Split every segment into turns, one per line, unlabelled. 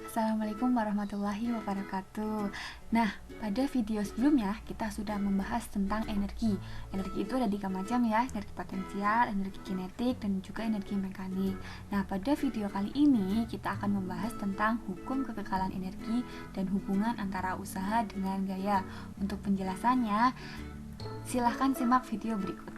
Assalamualaikum warahmatullahi wabarakatuh. Nah, pada video sebelumnya kita sudah membahas tentang energi. Energi itu ada 3 macam ya, energi potensial, energi kinetik, dan juga energi mekanik. Nah, pada video kali ini kita akan membahas tentang hukum kekekalan energi dan hubungan antara usaha dengan gaya. Untuk penjelasannya, silahkan simak video berikut.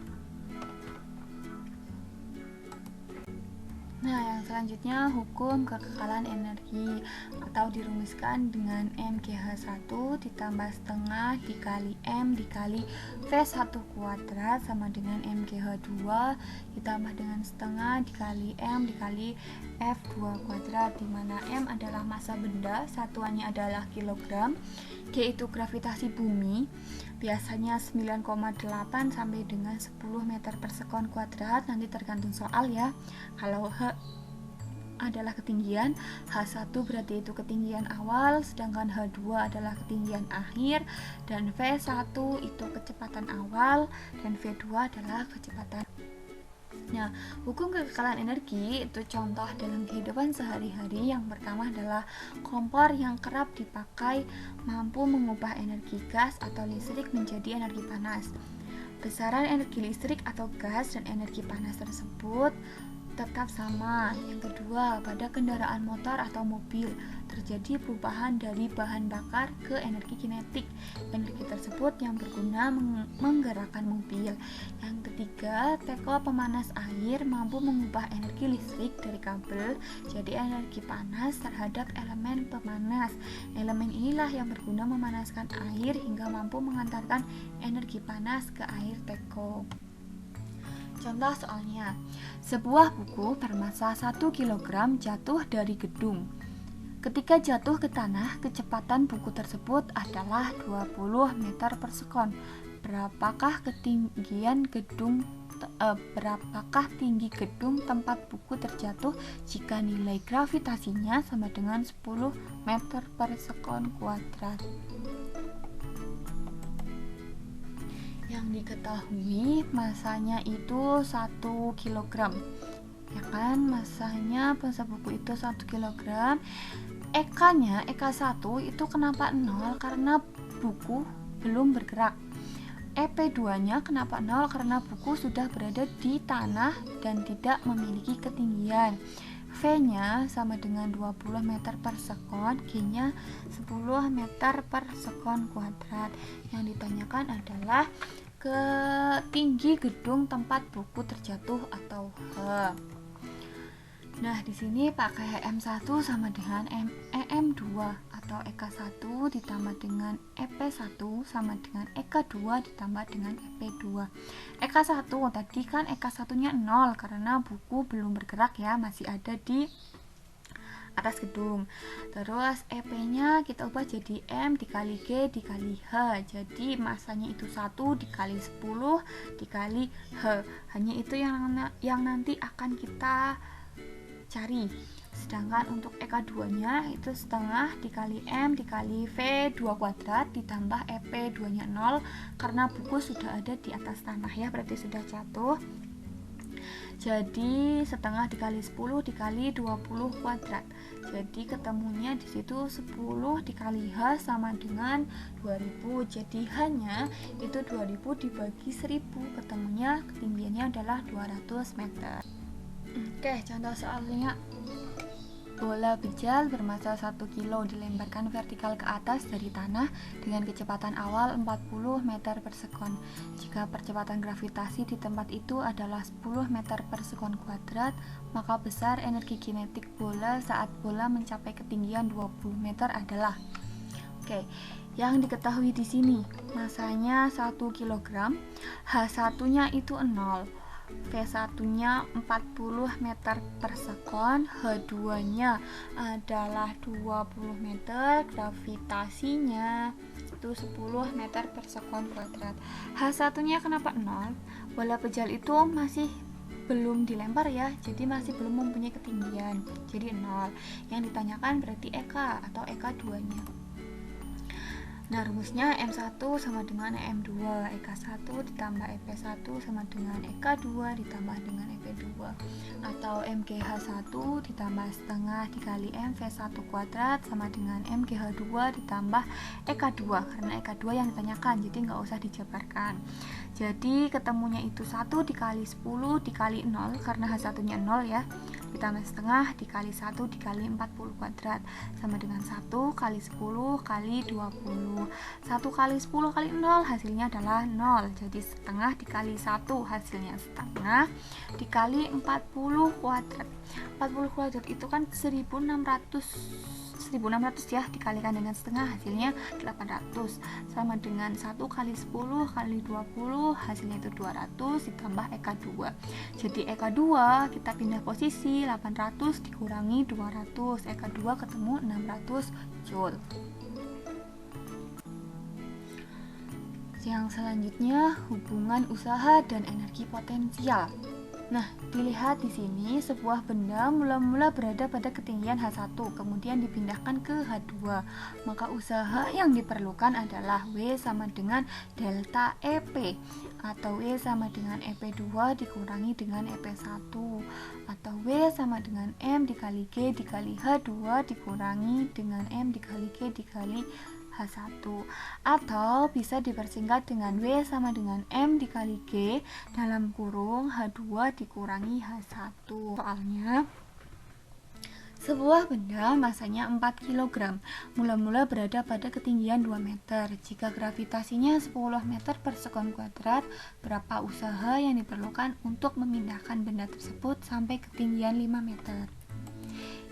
Nah, yang selanjutnya hukum kekekalan energi atau dirumuskan dengan MGH1 ditambah setengah dikali M dikali V1 kuadrat sama dengan MGH2 ditambah dengan setengah dikali M dikali F2 kuadrat, di mana M adalah massa benda, satuannya adalah kilogram, G itu gravitasi bumi, biasanya 9,8 sampai dengan 10 meter per sekon kuadrat, nanti tergantung soal ya. Kalau H adalah ketinggian, H1 berarti itu ketinggian awal, sedangkan H2 adalah ketinggian akhir, dan V1 itu kecepatan awal, dan V2 adalah kecepatan. Nah, hukum kekekalan energi itu contoh dalam kehidupan sehari-hari. Yang pertama adalah kompor yang kerap dipakai mampu mengubah energi gas atau listrik menjadi energi panas. Besaran energi listrik atau gas dan energi panas tersebut tetap sama. Yang kedua, pada kendaraan motor atau mobil terjadi perubahan dari bahan bakar ke energi kinetik. Energi tersebut yang berguna menggerakkan mobil. Yang ketiga, teko pemanas air mampu mengubah energi listrik dari kabel jadi energi panas terhadap elemen pemanas. Elemen inilah yang berguna memanaskan air hingga mampu mengantarkan energi panas ke air teko. Contoh soalnya, sebuah buku bermassa 1 kg jatuh dari gedung. Ketika jatuh ke tanah, kecepatan buku tersebut adalah 20 meter per sekon. Berapakah tinggi gedung tempat buku terjatuh jika nilai gravitasinya sama dengan 10 meter per sekon kuadrat? Yang diketahui masanya itu 1 kg, ya kan, masanya massa buku itu 1 kg. Eka-nya, Eka 1 itu kenapa 0? Karena buku belum bergerak. EP2 nya kenapa 0? Karena buku sudah berada di tanah dan tidak memiliki ketinggian. V nya sama dengan 20 meter per sekon, G nya 10 meter per sekon kuadrat. Yang ditanyakan adalah tinggi gedung tempat buku terjatuh atau H. Nah, di sini pakai M1 sama dengan EM2 atau EK1 ditambah dengan EP1 sama dengan EK2 ditambah dengan EP2. EK1 tadi kan EK1-nya 0 karena buku belum bergerak ya, masih ada di atas gedung. Terus EP-nya kita ubah jadi M dikali G dikali H. Jadi masanya itu 1 dikali 10 dikali H. Hanya itu yang nanti akan kita cari. Sedangkan untuk EK2-nya itu setengah dikali M dikali V2 kuadrat ditambah EP2-nya 0 karena buku sudah ada di atas tanah ya, berarti sudah jatuh. Jadi setengah dikali 10 dikali 20 kuadrat. Jadi ketemunya di situ 10 dikali H sama dengan 2000. Jadi H-nya itu 2000 dibagi 1000, ketemunya ketinggiannya adalah 200 meter. Oke, contoh soalnya. Bola bejal bermassa 1 kg dilemparkan vertikal ke atas dari tanah dengan kecepatan awal 40 meter per sekon. Jika percepatan gravitasi di tempat itu adalah 10 meter per sekon kuadrat, maka besar energi kinetik bola saat bola mencapai ketinggian 20 meter adalah. Oke, yang diketahui di sini massanya 1 kg, H1-nya itu 0. V1-nya 40 meter per sekon, H2-nya adalah 20 meter, gravitasinya itu 10 meter per sekon kuadrat. H1-nya kenapa 0? Bola bejal itu masih belum dilempar ya, jadi masih belum mempunyai ketinggian, jadi 0. Yang ditanyakan berarti EK atau EK2-nya. Nah, rumusnya M1 sama dengan M2, EK1 ditambah EP1 sama dengan EK2 ditambah dengan EP2, atau MGH1 ditambah setengah dikali MV1 kuadrat sama dengan MGH2 ditambah EK2, karena EK2 yang ditanyakan, jadi nggak usah dijabarkan. Jadi ketemunya itu 1 dikali 10 dikali 0, karena H1 nya 0 ya, ditambah setengah dikali 1 dikali 40 kuadrat sama dengan 1 kali 10 kali 20. 1 kali 10 kali 0 hasilnya adalah 0. Jadi setengah dikali 1 hasilnya setengah dikali 40 kuadrat. 40 kuadrat itu kan 1600 ya, dikalikan dengan setengah hasilnya 800 sama dengan 1 kali 10 kali 20 hasilnya itu 200 ditambah EK2. Jadi EK2 kita pindah posisi, 800 dikurangi 200, EK2 ketemu 600 Joule. Yang selanjutnya hubungan usaha dan energi potensial. Nah, dilihat di sini sebuah benda mula-mula berada pada ketinggian H1, kemudian dipindahkan ke H2. Maka usaha yang diperlukan adalah W sama dengan delta EP, atau W sama dengan EP2 dikurangi dengan EP1, atau W sama dengan M dikali G dikali H2 dikurangi dengan M dikali G dikali H1, atau bisa dipersingkat dengan W sama dengan M dikali G dalam kurung H2 dikurangi H1. Soalnya sebuah benda masanya 4 kg mula-mula berada pada ketinggian 2 meter. Jika gravitasinya 10 meter per sekon kuadrat, berapa usaha yang diperlukan untuk memindahkan benda tersebut sampai ketinggian 5 meter?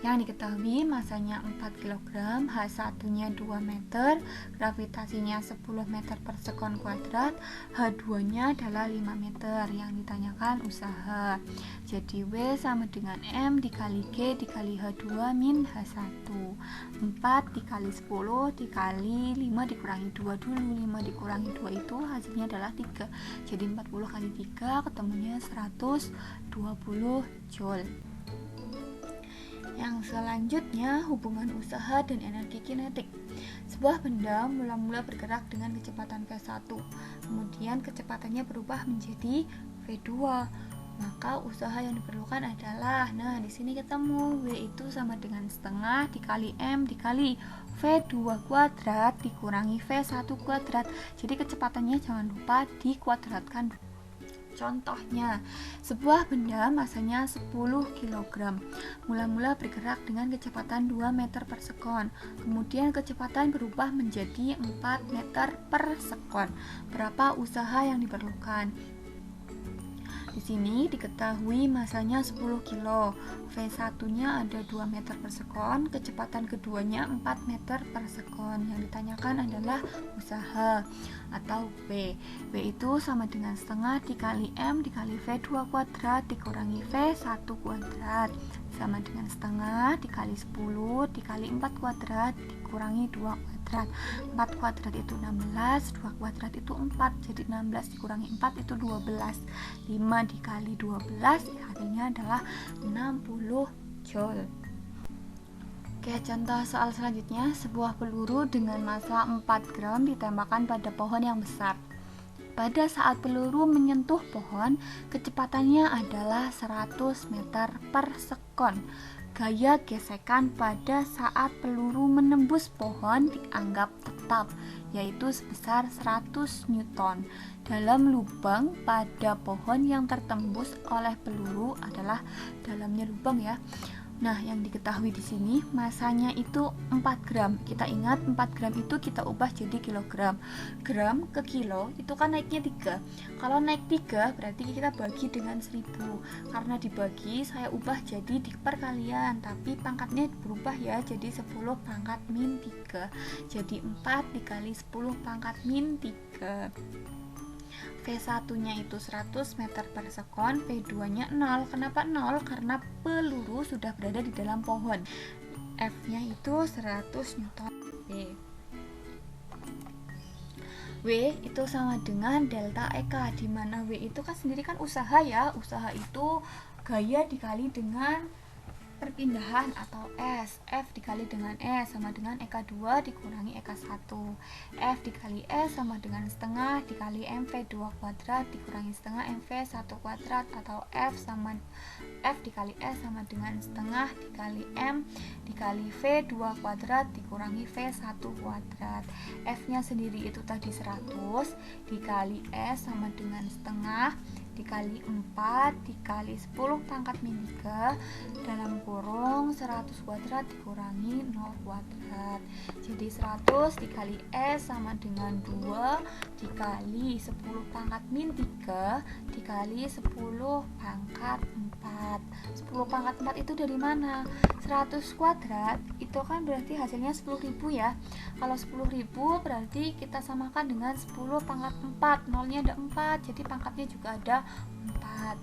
Yang diketahui masanya 4 kg, H1 nya 2 meter, gravitasinya 10 meter per sekon kuadrat, H2 nya adalah 5 meter. Yang ditanyakan usaha. Jadi W sama dengan M dikali G dikali H2 min H1. 4 dikali 10 dikali 5 dikurangi 2 dulu, 5 dikurangi 2 itu hasilnya adalah 3. Jadi 40 kali 3 ketemunya 120 Joule. Yang selanjutnya hubungan usaha dan energi kinetik. Sebuah benda mula-mula bergerak dengan kecepatan V1, kemudian kecepatannya berubah menjadi V2. Maka usaha yang diperlukan adalah, nah di sini ketemu W itu sama dengan setengah dikali M dikali V2 kuadrat dikurangi V1 kuadrat. Jadi kecepatannya jangan lupa dikuadratkan. Contohnya, sebuah benda masanya 10 kg mula-mula bergerak dengan kecepatan 2 meter per sekon, kemudian kecepatan berubah menjadi 4 meter per sekon. Berapa usaha yang diperlukan? Di sini diketahui masanya 10 kg, V1-nya ada 2 meter per sekon, kecepatan keduanya 4 meter per sekon. Yang ditanyakan adalah usaha atau W. W itu sama dengan setengah dikali M dikali V2 kuadrat dikurangi V1 kuadrat sama dengan setengah dikali 10 dikali 4 kuadrat dikurangi 2 kuadrat. 4 kuadrat itu 16, 2 kuadrat itu 4, jadi 16 dikurangi 4 itu 12. 5 dikali 12 hasilnya adalah 60 Joule. Oke, contoh soal selanjutnya, sebuah peluru dengan massa 4 gram ditembakkan pada pohon yang besar. Pada saat peluru menyentuh pohon, kecepatannya adalah 100 meter per sekon. Gaya gesekan pada saat peluru menembus pohon dianggap tetap, yaitu sebesar 100 Newton. Dalam lubang pada pohon yang tertembus oleh peluru adalah dalamnya lubang ya. Nah, yang diketahui di sini masanya itu 4 gram. Kita ingat 4 gram itu kita ubah jadi kilogram. Gram ke kilo itu kan naiknya 3. Kalau naik 3 berarti kita bagi dengan 10. Karena dibagi saya ubah jadi di perkalian, tapi pangkatnya berubah ya jadi 10 pangkat min 3. Jadi 4 dikali 10 pangkat min 3. V1-nya itu 100 meter per sekon, V2-nya 0. Kenapa 0? Karena peluru sudah berada di dalam pohon. F-nya itu 100 Newton. W itu sama dengan delta EK, di mana W itu kan sendiri kan usaha ya. Usaha itu gaya dikali dengan perpindahan atau S. F dikali dengan E sama dengan EK 2 dikurangi EK 1. F dikali E sama dengan setengah dikali MV 2 kuadrat dikurangi setengah MV 1 kuadrat, atau F dikali E sama dengan setengah dikali M dikali V 2 kuadrat dikurangi V 1 kuadrat. F nya sendiri itu tadi 100 dikali E sama dengan setengah dikali 4 dikali 10 pangkat min 3 dalam kurung 100 kuadrat dikurangi 0 kuadrat. Jadi 100 dikali S sama dengan 2 dikali 10 pangkat min 3 dikali 10 pangkat 4. 10 pangkat 4 itu dari mana? 100 kuadrat itu kan berarti hasilnya 10.000 ya. Kalau 10.000 berarti kita samakan dengan 10 pangkat 4. Nolnya ada 4, jadi pangkatnya juga ada 4.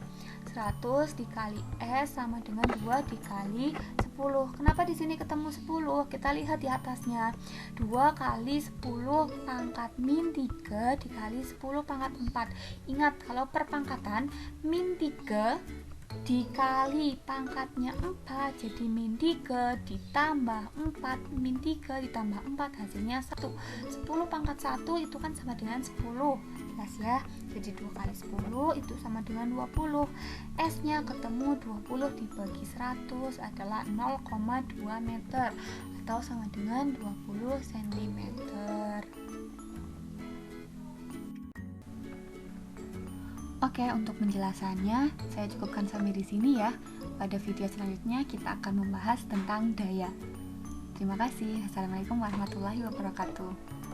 100 dikali S sama dengan 2 dikali 10. Kenapa di sini ketemu 10? Kita lihat di atasnya. 2 kali 10 pangkat min 3 dikali 10 pangkat 4. Ingat, kalau perpangkatan min 3 dikali pangkatnya 4, jadi min 3 ditambah 4 min 3 ditambah 4 hasilnya 1. 10 pangkat 1 itu kan sama dengan 10, jelas ya. Jadi 2 kali 10 itu sama dengan 20. S nya ketemu 20 dibagi 100 adalah 0,2 meter atau sama dengan 20 cm. Oke, untuk penjelasannya saya cukupkan sampai di sini ya. Pada video selanjutnya kita akan membahas tentang daya. Terima kasih. Assalamualaikum warahmatullahi wabarakatuh.